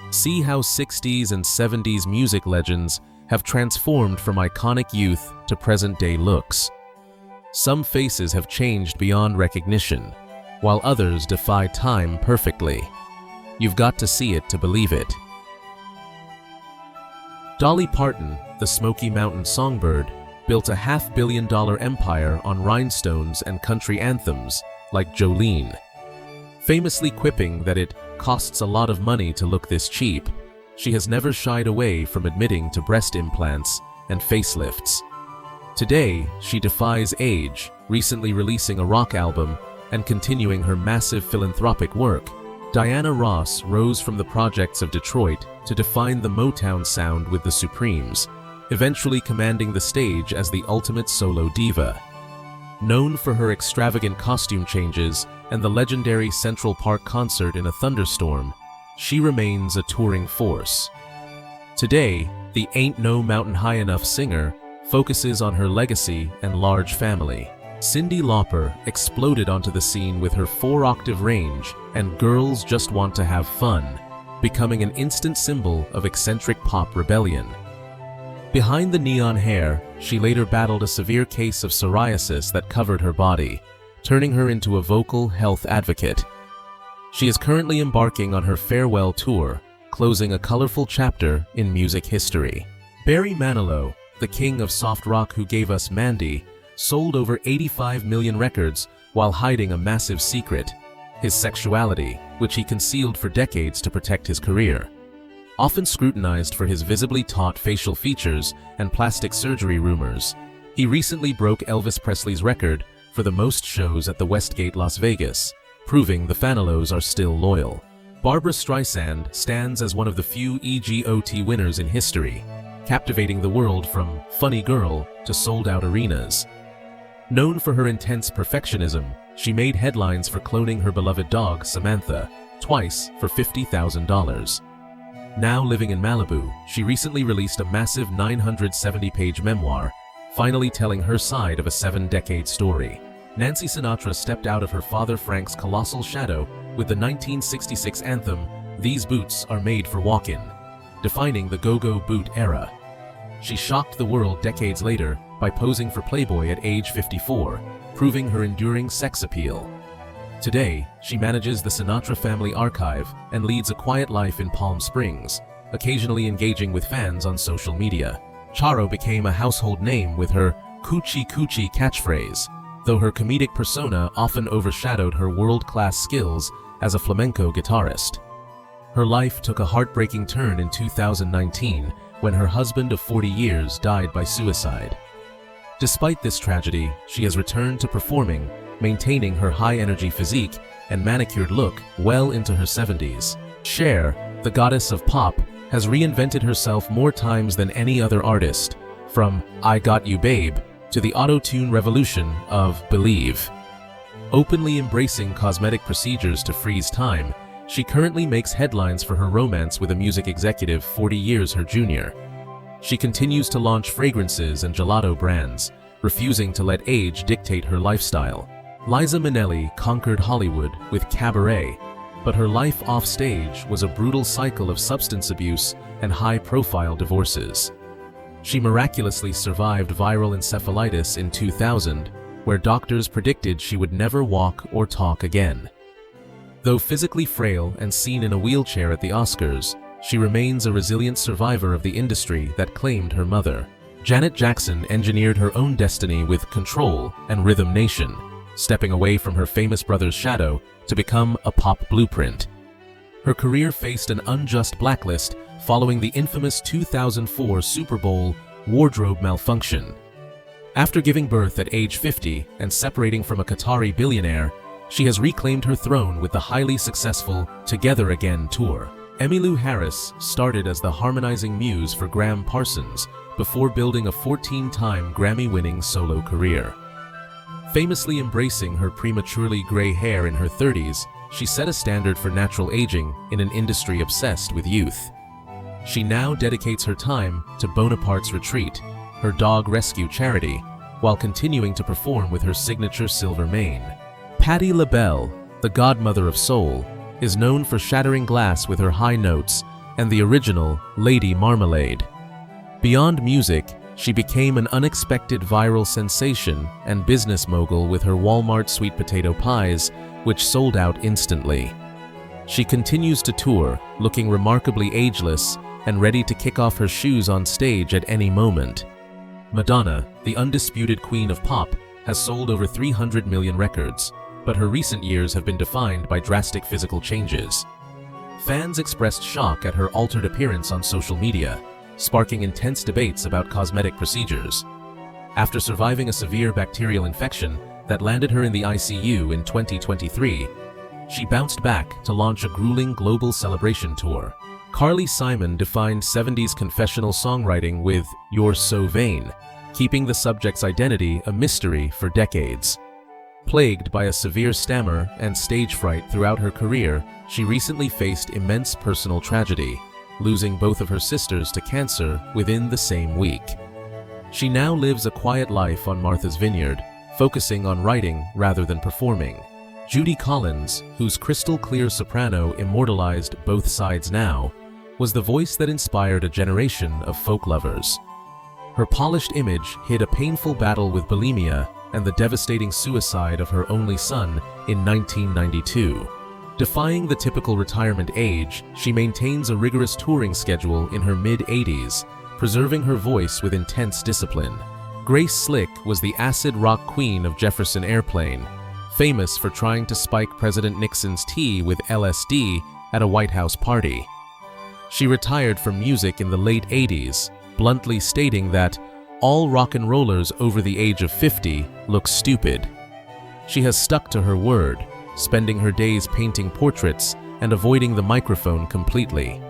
See how 60s and 70s music legends have transformed from iconic youth to present-day looks. Some faces have changed beyond recognition, while others defy time perfectly. You've got to see it to believe it. Dolly Parton, the Smoky Mountain songbird, built a $500 million empire on rhinestones and country anthems like Jolene. Famously quipping that it costs a lot of money to look this cheap, she has never shied away from admitting to breast implants and facelifts. Today, she defies age, recently releasing a rock album and continuing her massive philanthropic work. Diana Ross rose from the projects of Detroit to define the Motown sound with the Supremes, eventually commanding the stage as the ultimate solo diva. Known for her extravagant costume changes and the legendary Central Park concert in a thunderstorm, she remains a touring force. Today, the Ain't No Mountain High Enough singer focuses on her legacy and large family. Cyndi Lauper exploded onto the scene with her 4-octave range and Girls Just Want to Have Fun, becoming an instant symbol of eccentric pop rebellion. Behind the neon hair, she later battled a severe case of psoriasis that covered her body, turning her into a vocal health advocate. She is currently embarking on her farewell tour, closing a colorful chapter in music history. Barry Manilow, the king of soft rock who gave us Mandy, sold over 85 million records while hiding a massive secret: his sexuality, which he concealed for decades to protect his career. Often scrutinized for his visibly taut facial features and plastic surgery rumors, he recently broke Elvis Presley's record for the most shows at the Westgate, Las Vegas, proving the Fanilows are still loyal. Barbra Streisand stands as one of the few EGOT winners in history, captivating the world from funny girl to sold-out arenas. Known for her intense perfectionism, she made headlines for cloning her beloved dog, Samantha, twice for $50,000. Now living in Malibu, she recently released a massive 970-page memoir, finally telling her side of a 7-decade story. Nancy Sinatra stepped out of her father Frank's colossal shadow with the 1966 anthem, "These Boots Are Made for Walkin'," defining the go-go boot era. She shocked the world decades later by posing for Playboy at age 54, proving her enduring sex appeal. Today, she manages the Sinatra Family Archive and leads a quiet life in Palm Springs, occasionally engaging with fans on social media. Charo became a household name with her "Coochie Coochie" catchphrase, though her comedic persona often overshadowed her world-class skills as a flamenco guitarist. Her life took a heartbreaking turn in 2019 when her husband of 40 years died by suicide. Despite this tragedy, she has returned to performing, maintaining her high-energy physique and manicured look well into her 70s. Cher, the goddess of pop, has reinvented herself more times than any other artist, from "I Got You Babe" to the auto-tune revolution of "Believe." Openly embracing cosmetic procedures to freeze time, she currently makes headlines for her romance with a music executive 40 years her junior. She continues to launch fragrances and gelato brands, refusing to let age dictate her lifestyle. Liza Minnelli conquered Hollywood with Cabaret, but her life off-stage was a brutal cycle of substance abuse and high-profile divorces. She miraculously survived viral encephalitis in 2000, where doctors predicted she would never walk or talk again. Though physically frail and seen in a wheelchair at the Oscars, she remains a resilient survivor of the industry that claimed her mother. Janet Jackson engineered her own destiny with Control and Rhythm Nation, stepping away from her famous brother's shadow to become a pop blueprint. Her career faced an unjust blacklist following the infamous 2004 Super Bowl wardrobe malfunction. After giving birth at age 50 and separating from a Qatari billionaire, she has reclaimed her throne with the highly successful Together Again tour. Emmylou Harris started as the harmonizing muse for Graham Parsons before building a 14-time Grammy-winning solo career. Famously embracing her prematurely gray hair in her 30s, she set a standard for natural aging in an industry obsessed with youth. She now dedicates her time to Bonaparte's Retreat, her dog rescue charity, while continuing to perform with her signature silver mane. Patti LaBelle, the godmother of soul, is known for shattering glass with her high notes and the original Lady Marmalade. Beyond music, she became an unexpected viral sensation and business mogul with her Walmart sweet potato pies, which sold out instantly. She continues to tour, looking remarkably ageless and ready to kick off her shoes on stage at any moment. Madonna, the undisputed queen of pop, has sold over 300 million records, but her recent years have been defined by drastic physical changes. Fans expressed shock at her altered appearance on social media, sparking intense debates about cosmetic procedures. After surviving a severe bacterial infection that landed her in the ICU in 2023, she bounced back to launch a grueling global celebration tour. Carly Simon defined 70s confessional songwriting with "You're So Vain," keeping the subject's identity a mystery for decades. Plagued by a severe stammer and stage fright throughout her career, she recently faced immense personal tragedy, losing both of her sisters to cancer within the same week. She now lives a quiet life on Martha's Vineyard, focusing on writing rather than performing. Judy Collins, whose crystal-clear soprano immortalized Both Sides Now, was the voice that inspired a generation of folk lovers. Her polished image hid a painful battle with bulimia and the devastating suicide of her only son in 1992. Defying the typical retirement age, she maintains a rigorous touring schedule in her mid-80s, preserving her voice with intense discipline. Grace Slick was the acid rock queen of Jefferson Airplane, famous for trying to spike President Nixon's tea with LSD at a White House party. She retired from music in the late 80s, bluntly stating that all rock and rollers over the age of 50 look stupid. She has stuck to her word, spending her days painting portraits and avoiding the microphone completely.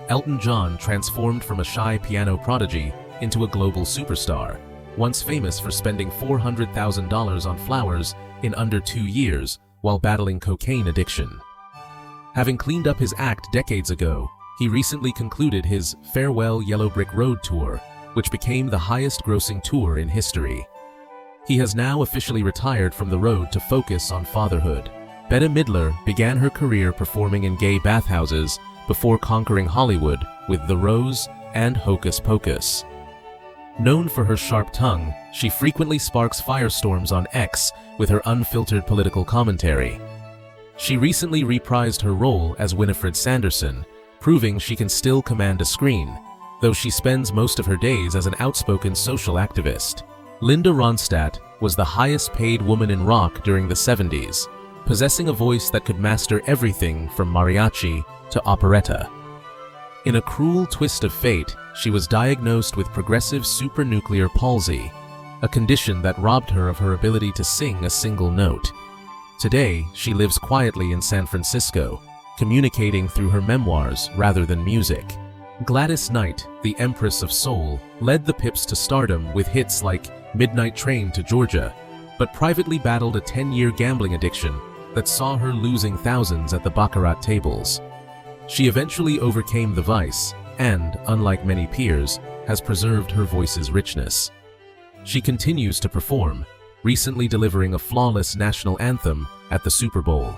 Elton John transformed from a shy piano prodigy into a global superstar, once famous for spending $400,000 on flowers in under 2 years while battling cocaine addiction. Having cleaned up his act decades ago, he recently concluded his Farewell Yellow Brick Road tour, which became the highest-grossing tour in history. He has now officially retired from the road to focus on fatherhood. Bette Midler began her career performing in gay bathhouses before conquering Hollywood with The Rose and Hocus Pocus. Known for her sharp tongue, she frequently sparks firestorms on X with her unfiltered political commentary. She recently reprised her role as Winifred Sanderson, proving she can still command a screen, though she spends most of her days as an outspoken social activist. Linda Ronstadt was the highest-paid woman in rock during the 70s, possessing a voice that could master everything from mariachi to operetta. In a cruel twist of fate, she was diagnosed with progressive supranuclear palsy, a condition that robbed her of her ability to sing a single note. Today, she lives quietly in San Francisco, communicating through her memoirs rather than music. Gladys Knight, the Empress of Soul, led the Pips to stardom with hits like Midnight Train to Georgia, but privately battled a 10-year gambling addiction that saw her losing thousands at the baccarat tables. She eventually overcame the vice and, unlike many peers, has preserved her voice's richness. She continues to perform, recently delivering a flawless national anthem at the Super Bowl.